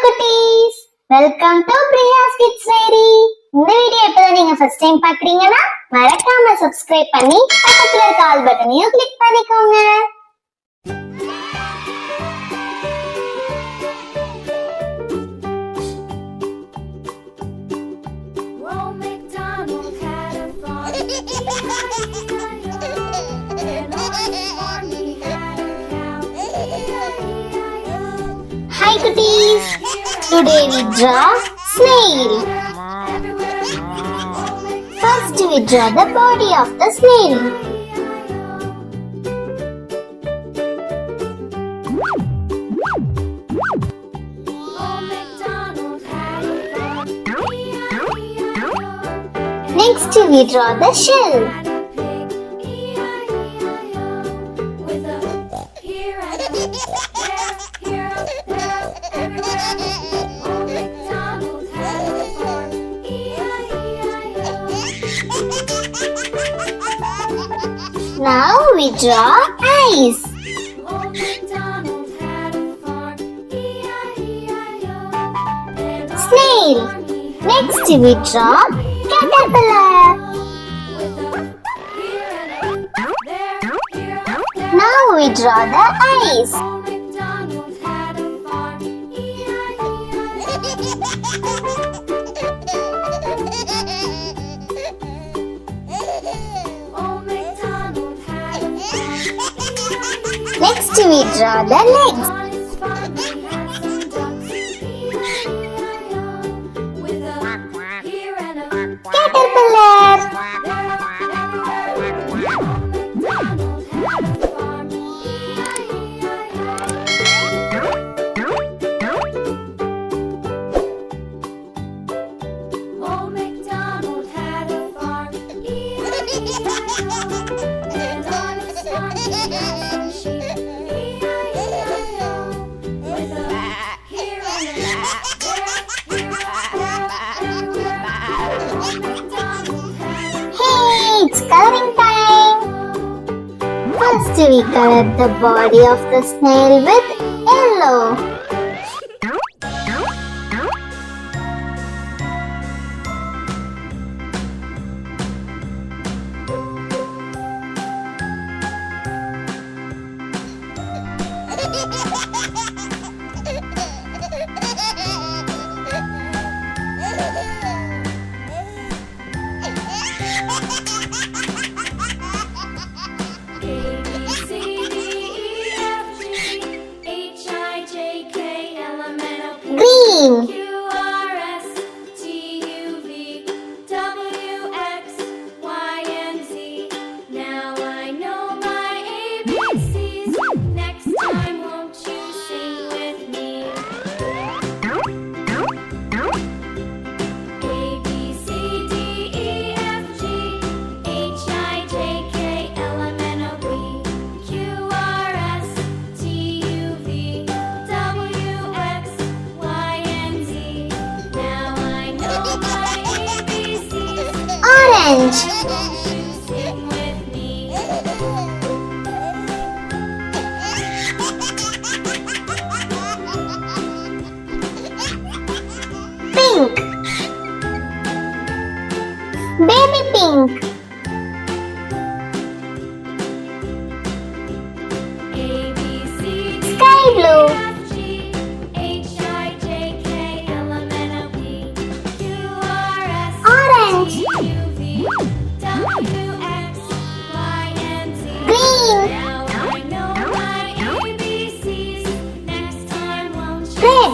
குட்டீஸ், welcome to Priya's kids diary. இந்த video இப்பதான் நீங்க ஃபர்ஸ்ட் டைம் பாக்குறீங்கன்னா மறக்காம சப்ஸ்கிரைப் பண்ணி பக்கத்துல இருக்க ஆல் பட்டனையும் கிளிக் பண்ணிக்கோங்க. Hi cuties, today we draw snail. First we draw the body of the snail. Next we draw the shell. Now we draw eyes. Snail. Next we draw caterpillar. Now we draw the eyes. Next we draw the legs. Caterpillar. It's coloring time. First we color the body of the snail with yellow. Green. Orange. Pink. Baby pink. Sky blue. Orange. Green. Red.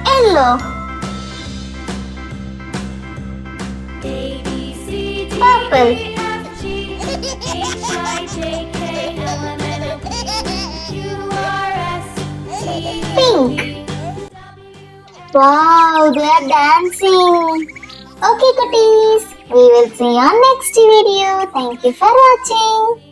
Yellow. Purple. Pink. Wow, they are dancing. Okay, cuties. We will see you on next video. Thank you for watching.